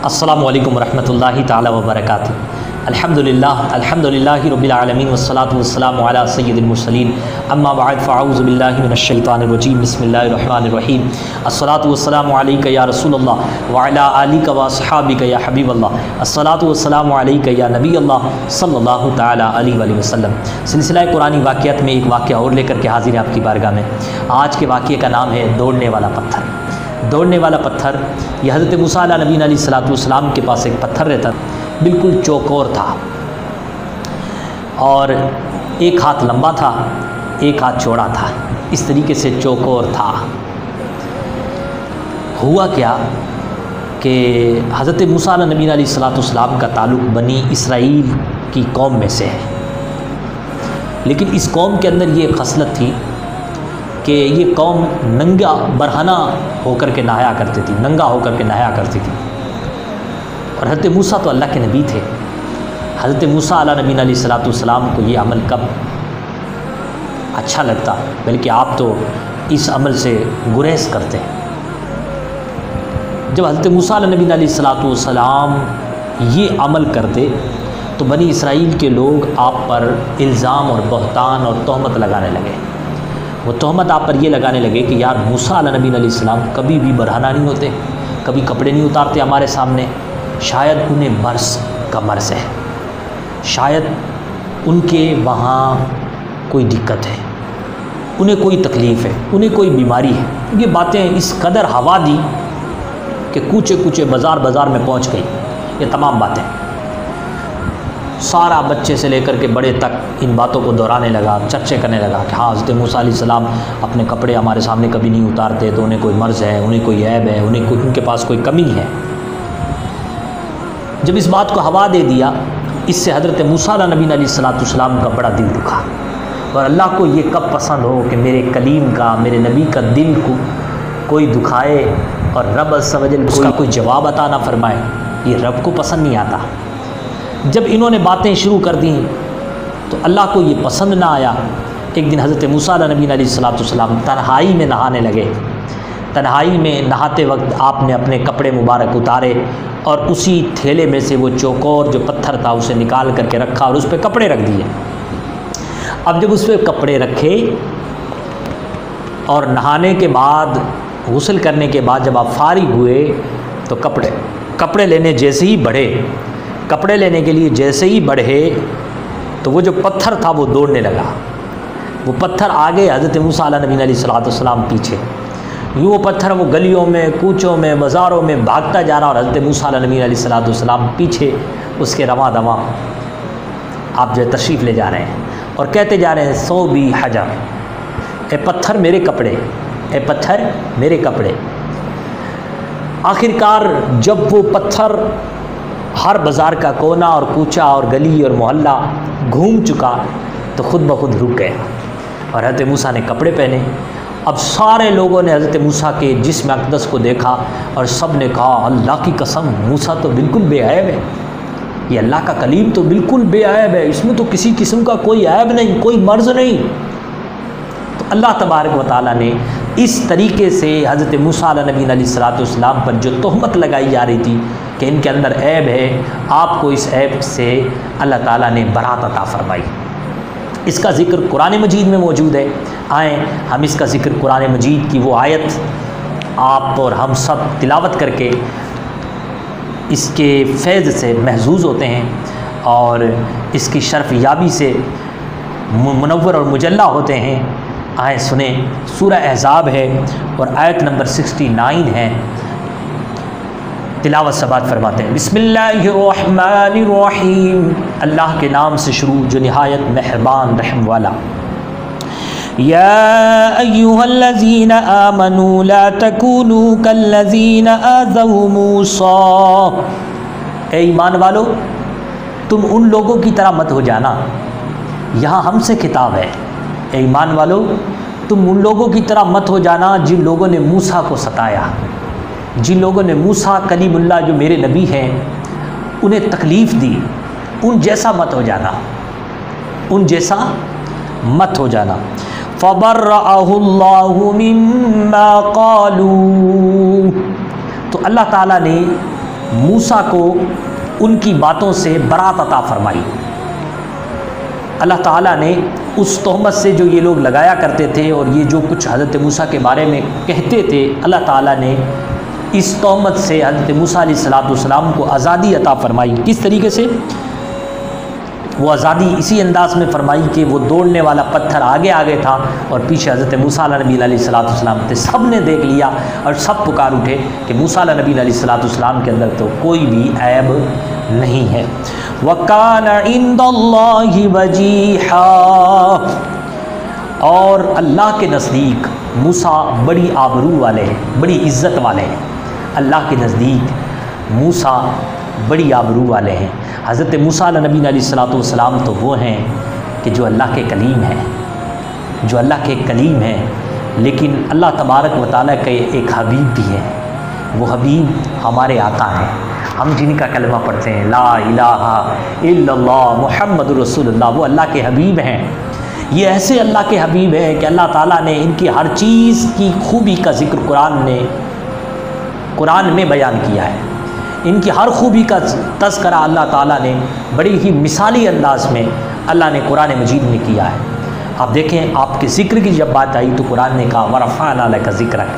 السلام علیکم ورحمۃ اللہ تعالی وبرکاتہ۔ الحمدللہ رب العالمین والصلاة والسلام علی سید المرسلین، اما بعد فاعوذ باللہ من الشیطان الرجیم، بسم اللہ الرحمن الرحیم۔ الصلاة والسلام علیک یا رسول اللہ وعلی آلک واصحابک یا حبیب اللہ، الصلاة والسلام علیک یا نبی اللہ صلی اللہ تعالی علیہ وآلہ وسلم۔ سلسلہ قرآنی واقعات میں ایک واقعہ اور لے کر کے حاضر ہیں آپ کی بارگاہ میں۔ آج کے واقعے کا نام ہے دوڑنے والا پتھر۔ دوڑنے والا پتھر، یہ حضرت موسیٰ علیہ نبی علیہ الصلوۃ والسلام کے پاس ایک پتھر رہتا، بالکل چوکور تھا اور ایک ہاتھ لمبا تھا، ایک ہاتھ چوڑا تھا، اس طریقے سے چوکور تھا۔ ہوا کیا کہ حضرت موسیٰ علیہ نبی علیہ الصلوۃ والسلام کا تعلق بنی اسرائیل کی قوم میں سے ہے، لیکن اس قوم کے اندر یہ خصلت تھی کہ یہ قوم ننگا برہنہ ہو کر کے نہایا کرتی تھی، ننگا ہو کر کے نہایا کرتی تھی۔ اور حضرت موسیٰ تو اللہ کے نبی تھے۔ حضرت موسیٰ علیہ نبی علیہ الصلوۃ والسلام کو یہ عمل کب اچھا لگتا، بلکہ آپ تو اس عمل سے گریز کرتے ہیں۔ جب حضرت موسیٰ علیہ نبی علیہ الصلوۃ والسلام یہ عمل کرتے تو بنی اسرائیل کے لوگ آپ پر الزام اور بہتان اور تہمت لگانے لگے۔ وہ تہمت آپ پر یہ لگانے لگے کہ یار موسیٰ علیہ نبی علیہ السلام کبھی بھی برہنہ نہیں ہوتے، کبھی کپڑے نہیں اتارتے ہمارے سامنے، شاید انہیں مرض کا مرض ہے، شاید ان کے وہاں کوئی دقت ہے، انہیں کوئی تکلیف ہے، انہیں کوئی بیماری ہے۔ یہ باتیں اس قدر ہوا دی کہ کوچے کوچے بازار بازار میں پہنچ گئی یہ تمام باتیں۔ سارا بچے سے لے کر کے بڑے تک ان باتوں کو دہرانے لگا، چرچے کرنے لگا کہ ہاں حضرت موسیٰ علیہ السلام اپنے کپڑے ہمارے سامنے کبھی نہیں اتارتے، تو انہیں کوئی مرض ہے، انہیں کوئی عیب ہے، ان کے پاس کوئی کمی ہے۔ جب اس بات کو ہوا دے دیا، اس سے حضرت موسیٰ علیہ نبی علیہ الصلوۃ والسلام کا بڑا دل دکھا، اور اللہ کو یہ کب پسند ہو کہ میرے کلیم کا، میرے نبی کا دل کو کوئی دکھائے اور رب عز و جل اس کا کوئی جواب عطا نہ فرمائے، یہ رب کو پسند نہیں آتا۔ جب انہوں نے باتیں شروع کر دیں تو اللہ کو یہ پسند نہ آیا۔ ایک دن حضرت موسیٰ علیہ نبی علیہ الصلوۃ والسلام تنہائی میں نہانے لگے۔ تنہائی میں نہاتے وقت آپ نے اپنے کپڑے مبارک اتارے اور اسی تھیلے میں سے وہ چوکور جو پتھر تھا اسے نکال کر کے رکھا اور اس پہ کپڑے رکھ دیے۔ اب جب اس پہ کپڑے رکھے اور نہانے کے بعد، غسل کرنے کے بعد جب آپ فارغ ہوئے تو کپڑے لینے جیسے ہی بڑھے، کپڑے لینے کے لیے جیسے ہی بڑھے تو وہ جو پتھر تھا وہ دوڑنے لگا۔ وہ پتھر آگے، حضرت موسیٰ علیہ نبی علیہ الصلوۃ والسلام پیچھے۔ یوں وہ پتھر وہ گلیوں میں، کوچوں میں، بازاروں میں بھاگتا جا رہا، اور حضرت موسیٰ علیہ نبی علیہ الصلوۃ والسلام پیچھے اس کے رواں دواں آپ جو ہے تشریف لے جا رہے ہیں اور کہتے جا رہے ہیں ثوبی حجر، اے پتھر میرے کپڑے، اے پتھر میرے کپڑے۔ آخرکار جب وہ پتھر ہر بازار کا کونا اور کوچہ اور گلی اور محلہ گھوم چکا تو خود بخود رک گئے اور حضرت موسیٰ نے کپڑے پہنے۔ اب سارے لوگوں نے حضرت موسیٰ کے جسم اقدس کو دیکھا اور سب نے کہا اللہ کی قسم موسیٰ تو بالکل بے عیب ہے، یہ اللہ کا کلیم تو بالکل بے عیب ہے، اس میں تو کسی قسم کا کوئی عیب نہیں، کوئی مرض نہیں۔ تو اللہ تبارک و تعالیٰ نے اس طریقے سے حضرت موسیٰ علیہ نبی علیہ الصلوۃ والسلام پر جو تہمت لگائی جا رہی تھی کہ ان کے اندر عیب ہے، آپ کو اس عیب سے اللہ تعالیٰ نے برات عطا فرمائی۔ اس کا ذکر قرآن مجید میں موجود ہے۔ آئیں ہم اس کا ذکر قرآن مجید کی وہ آیت آپ اور ہم سب تلاوت کر کے اس کے فیض سے محظوظ ہوتے ہیں اور اس کی شرف یابی سے منور اور مجلہ ہوتے ہیں۔ آئیں سنیں، سورہ احزاب ہے اور آیت نمبر 69 ہے۔ تلاوت سبات فرماتے ہیں، بسم اللہ الرحمن الرحیم، اللہ کے نام سے شروع جو نہایت مہربان رحم والا۔ یا ایھا الذین آمنوا لا تکونوا کالذین آذوا موسیٰ، اے ایمان والو تم ان لوگوں کی طرح مت ہو جانا۔ یہاں ہم سے خطاب ہے، اے ایمان والو تم ان لوگوں کی طرح مت ہو جانا جن لوگوں نے موسیٰ کو ستایا، جن لوگوں نے موسیٰ کلیم اللہ جو میرے نبی ہیں انہیں تکلیف دی، ان جیسا مت ہو جانا، ان جیسا مت ہو جانا۔ فَبَرَّأَهُ اللَّهُ مِمَّا قَالُوا، تو اللہ تعالیٰ نے موسیٰ کو ان کی باتوں سے برات عطا فرمائی۔ اللہ تعالیٰ نے اس تہمت سے جو یہ لوگ لگایا کرتے تھے اور یہ جو کچھ حضرت موسیٰ کے بارے میں کہتے تھے، اللہ تعالیٰ نے اس تہمت سے حضرت موسیٰ علیہ السلام کو آزادی عطا فرمائی۔ کس طریقے سے؟ وہ آزادی اسی انداز میں فرمائی کہ وہ دوڑنے والا پتھر آگے آگے تھا اور پیچھے حضرت موسیٰ علیہ السلام تھے۔ سب نے دیکھ لیا اور سب پکار اٹھے کہ موسیٰ علیہ السلام کے اندر تو کوئی بھی عیب نہیں ہے۔ وَكَانَ عِندَ اللَّهِ وَجِيحًا، اور اللہ کے نزدیک موسیٰ بڑی آبرو والے ہیں، بڑی عزت والے ہیں۔ اللہ کے نزدیک موسیٰ بڑی آبرو والے ہیں۔ حضرت موسیٰ علیہ السلام تو وہ ہیں کہ جو اللہ کے کلیم ہیں، جو اللہ کے کلیم ہیں، لیکن اللہ تبارک و تعالیٰ کے ایک حبیب بھی ہیں۔ وہ حبیب ہمارے آقا ہیں، ہم جن کا کلمہ پڑھتے ہیں لا الہ الا اللہ محمد رسول اللہ، وہ اللہ کے حبیب ہیں۔ یہ ایسے اللہ کے حبیب ہیں کہ اللہ تعالیٰ نے ان کی ہر چیز کی خوبی کا ذکر قرآن میں بیان کیا ہے۔ ان کی ہر خوبی کا تذکرہ اللہ تعالیٰ نے بڑی ہی مثالی انداز میں اللہ نے قرآن مجید میں کیا ہے۔ آپ دیکھیں، آپ کے ذکر کی جب بات آئی تو قرآن نے کہا وَرَفَعْنَا لَكَ ذِكْرَكَ،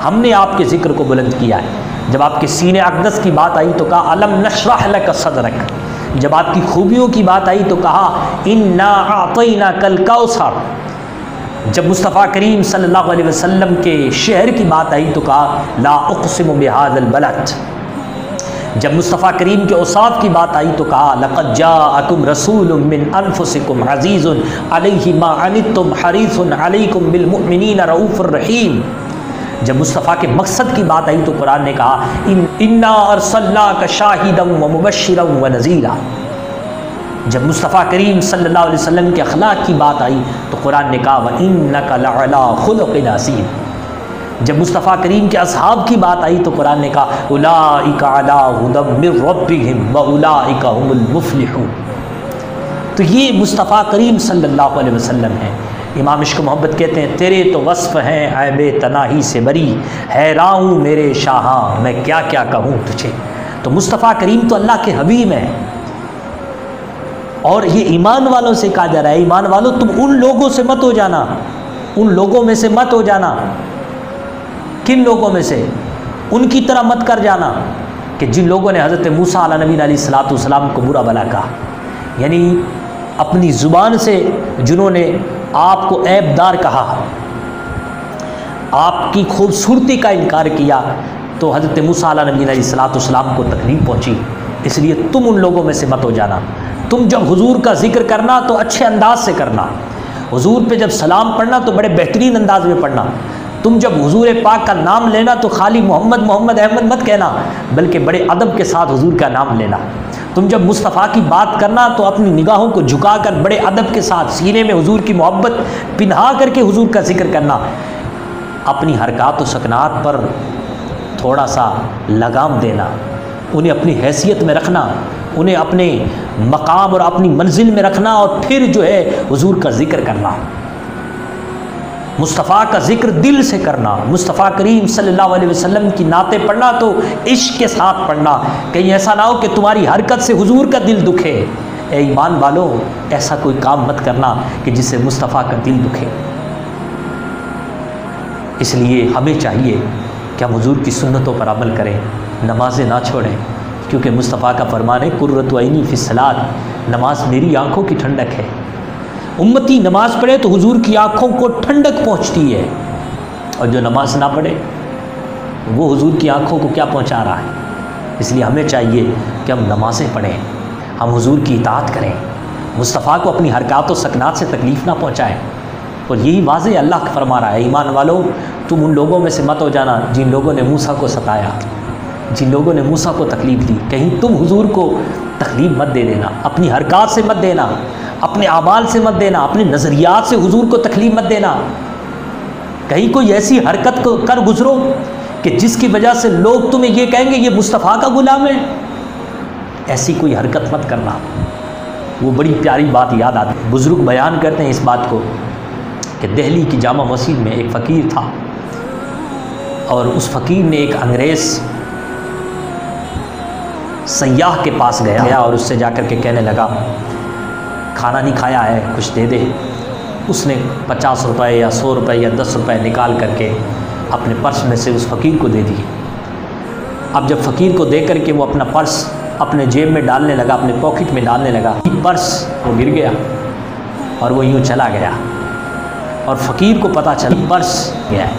ہم نے آپ کے ذکر کو بلند کیا ہے۔ جب آپ کے سینے اقدس کی بات آئی تو کہا أَلَمْ نَشْرَحْ لَكَ صَدْرَكَ، جب آپ کی خوبیوں کی بات آئی تو کہا إِنَّا أَعْطَيْنَاكَ الْكَوْثَرَ، جب مصطفیٰ کریم صلی اللہ علیہ وسلم کے شہر کی بات آئی تو کہا لا اقسم بهذا البلد، جب مصطفیٰ کریم کے اوصاف کی بات آئی تو کہا لقد جاءکم رسول من انفسکم عزیز علیہ ما عنتم حریص علیکم بالمؤمنین رؤوف الرحیم، جب مصطفیٰ کے مقصد کی بات آئی تو قرآن نے کہا انا ارسلناک شاہدا ومبشرا ونذیرا، جب مصطفیٰ کریم صلی اللہ علیہ وسلم کے اخلاق کی بات آئی تو قرآن نے کہا وَإِنَّكَ لَعَلَىٰ خُلُقٍ عَظِيمٍ، جب مصطفیٰ کریم کے اصحاب کی بات آئی تو قرآن نے کہا اولئک علی ھدی من ربہم واولئک هم المفلحون۔ تو یہ مصطفیٰ کریم صلی اللہ علیہ وسلم ہیں۔ امام عشق محبت کہتے ہیں تیرے تو وصف ہیں عیب تناہی سے بری، حیراں ہوں میرے شاہاں میں کیا کیا کہوں تجھے۔ تو مصطفیٰ کریم تو اللہ کے حبیب ہیں، اور یہ ایمان والوں سے کہا جا رہا ہے ایمان والوں تم ان لوگوں سے مت ہو جانا، ان لوگوں میں سے مت ہو جانا۔ کن لوگوں میں سے؟ ان کی طرح مت کر جانا کہ جن لوگوں نے حضرت موسیٰ علیہ السلام کو برا بھلا کہا، یعنی اپنی زبان سے جنہوں نے آپ کو عیب دار کہا، آپ کی خوبصورتی کا انکار کیا، تو حضرت موسیٰ علیہ السلام کو تکلیف پہنچی۔ اس لیے تم ان لوگوں میں سے مت ہو جانا۔ تم جب حضور کا ذکر کرنا تو اچھے انداز سے کرنا، حضور پہ جب سلام پڑھنا تو بڑے بہترین انداز میں پڑھنا۔ تم جب حضور پاک کا نام لینا تو خالی محمد محمد احمد مت کہنا، بلکہ بڑے ادب کے ساتھ حضور کا نام لینا۔ تم جب مصطفیٰ کی بات کرنا تو اپنی نگاہوں کو جھکا کر بڑے ادب کے ساتھ سینے میں حضور کی محبت پنہا کر کے حضور کا ذکر کرنا۔ اپنی حرکات و سکنات پر تھوڑا سا لگام دینا، انہیں اپنی حیثیت میں رکھنا، انہیں اپنے مقام اور اپنی منزل میں رکھنا، اور پھر جو ہے حضور کا ذکر کرنا، مصطفیٰ کا ذکر دل سے کرنا، مصطفیٰ کریم صلی اللہ علیہ وسلم کی نعتیں پڑھنا تو عشق کے ساتھ پڑھنا، کہیں ایسا نہ ہو کہ تمہاری حرکت سے حضور کا دل دکھے۔ اے ایمان والو، ایسا کوئی کام مت کرنا کہ جس سے مصطفیٰ کا دل دکھے۔ اس لیے ہمیں چاہیے کہ ہم حضور کی سنتوں پر عمل کریں، نمازیں نہ چھوڑیں، کیونکہ مصطفیٰ کا فرمان ہے قرۃ عینی فی الصلاۃ، نماز میری آنکھوں کی ٹھنڈک ہے۔ امتی نماز پڑھے تو حضور کی آنکھوں کو ٹھنڈک پہنچتی ہے، اور جو نماز نہ پڑھے وہ حضور کی آنکھوں کو کیا پہنچا رہا ہے۔ اس لیے ہمیں چاہیے کہ ہم نمازیں پڑھیں، ہم حضور کی اطاعت کریں، مصطفیٰ کو اپنی حرکات و سکنات سے تکلیف نہ پہنچائیں۔ اور یہی واضح اللہ فرما رہا ہے ایمان والو تم ان لوگوں میں سے مت ہو جانا جن لوگوں نے موسیٰ کو ستایا، جن لوگوں نے موسیٰ کو تکلیف دی۔ کہیں تم حضور کو تکلیف مت دے دینا، اپنی حرکات سے مت دینا، اپنے اعمال سے مت دینا، اپنے نظریات سے حضور کو تکلیف مت دینا۔ کہیں کوئی ایسی حرکت کو کر گزرو کہ جس کی وجہ سے لوگ تمہیں یہ کہیں گے یہ مصطفیٰ کا غلام ہے، ایسی کوئی حرکت مت کرنا۔ وہ بڑی پیاری بات یاد آتی ہے، بزرگ بیان کرتے ہیں اس بات کو کہ دہلی کی جامع مسجد میں ایک فقیر تھا، اور اس فقیر نے ایک انگریز سیاح کے پاس گیا اور اس سے جا کر کے کہنے لگا کھانا نہیں کھایا ہے، کچھ دے دے۔ اس نے 50 روپے یا 100 روپے یا 10 روپے نکال کر کے اپنے پرس میں سے اس فقیر کو دے دیے۔ اب جب فقیر کو دے کر کے وہ اپنا پرس اپنے جیب میں ڈالنے لگا، اپنے پاکٹ میں ڈالنے لگا، پرس وہ گر گیا اور وہ یوں چلا گیا، اور فقیر کو پتہ چلا پرس گیا ہے۔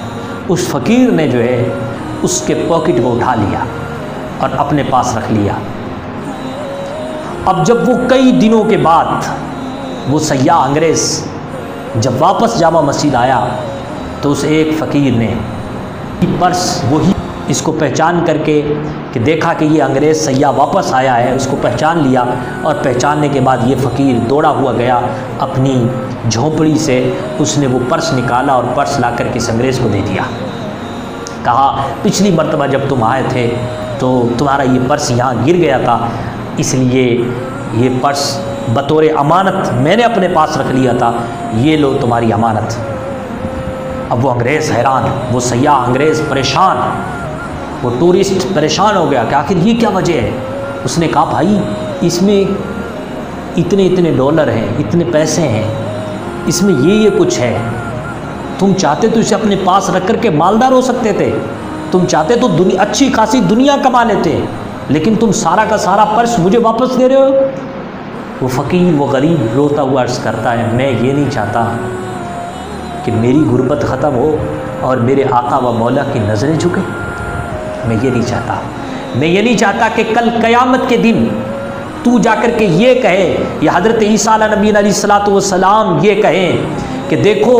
اس فقیر نے جو ہے اس کے پاکٹ کو اٹھا لیا اور اپنے پاس رکھ لیا۔ اب جب وہ کئی دنوں کے بعد وہ سیاح انگریز جب واپس جامع مسجد آیا تو اس ایک فقیر نے پرس وہی اس کو پہچان کر کے کہ دیکھا کہ یہ انگریز سیاح واپس آیا ہے، اس کو پہچان لیا، اور پہچاننے کے بعد یہ فقیر دوڑا ہوا گیا اپنی جھونپڑی سے، اس نے وہ پرس نکالا اور پرس لا کر کے اس انگریز کو دے دیا۔ کہا پچھلی مرتبہ جب تم آئے تھے تو تمہارا یہ پرس یہاں گر گیا تھا، اس لیے یہ پرس بطور امانت میں نے اپنے پاس رکھ لیا تھا، یہ لو تمہاری امانت۔ اب وہ انگریز حیران، وہ سیاح انگریز پریشان، وہ ٹورسٹ پریشان ہو گیا کہ آخر یہ کیا وجہ ہے۔ اس نے کہا بھائی اس میں اتنے ڈالر ہیں، اتنے پیسے ہیں، اس میں یہ کچھ ہے، تم چاہتے تو اسے اپنے پاس رکھ کر کے مالدار ہو سکتے تھے، تم چاہتے تو اچھی خاصی دنیا کما لیتے، لیکن تم سارا کا سارا پرس مجھے واپس دے رہے ہو۔ وہ فقیر، وہ غریب روتا ہوا عرض کرتا ہے میں یہ نہیں چاہتا کہ میری غربت ختم ہو اور میرے آقا و مولا کی نظریں جھکے، میں یہ نہیں چاہتا، میں یہ نہیں چاہتا کہ کل قیامت کے دن تو جا کر کے یہ کہے، یا حضرت عیسیٰ علیہ نبی علیہ الصلوۃ والسلام یہ کہیں کہ دیکھو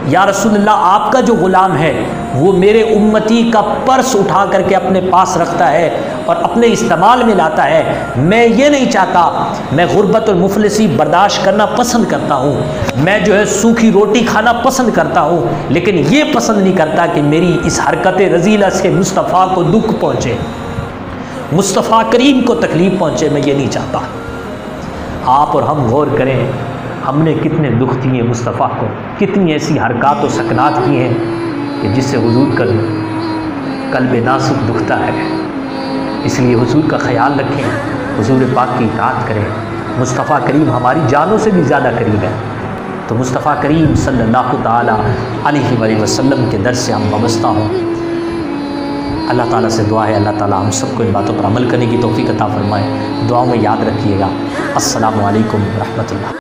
یا رسول اللہ آپ کا جو غلام ہے وہ میرے امتی کا پرس اٹھا کر کے اپنے پاس رکھتا ہے اور اپنے استعمال میں لاتا ہے، میں یہ نہیں چاہتا، میں غربت اور مفلسی برداشت کرنا پسند کرتا ہوں، میں جو ہے سوکھی روٹی کھانا پسند کرتا ہوں، لیکن یہ پسند نہیں کرتا کہ میری اس حرکت رذیلہ سے مصطفیٰ کو دکھ پہنچے، مصطفیٰ کریم کو تکلیف پہنچے، میں یہ نہیں چاہتا۔ آپ اور ہم غور کریں ہم نے کتنے دکھ دیے مصطفیٰ کو، کتنی ایسی حرکات و سکنات کی ہیں کہ جس سے حضور کا قلب ناسک دکھتا ہے۔ اس لیے حضور کا خیال رکھیں، حضور پاک کی اطاعت کریں، مصطفیٰ کریم ہماری جانوں سے بھی زیادہ قریب ہے، تو مصطفیٰ کریم صلی اللہ تعالیٰ علیہ وآلہ وسلم کے در سے ہم وابستہ ہوں۔ اللہ تعالیٰ سے دعا ہے اللہ تعالیٰ ہم سب کو ان باتوں پر عمل کرنے کی توفیق عطا فرمائے۔ دعاؤں میں یاد رکھیے گا۔ السلام علیکم ورحمۃ اللہ۔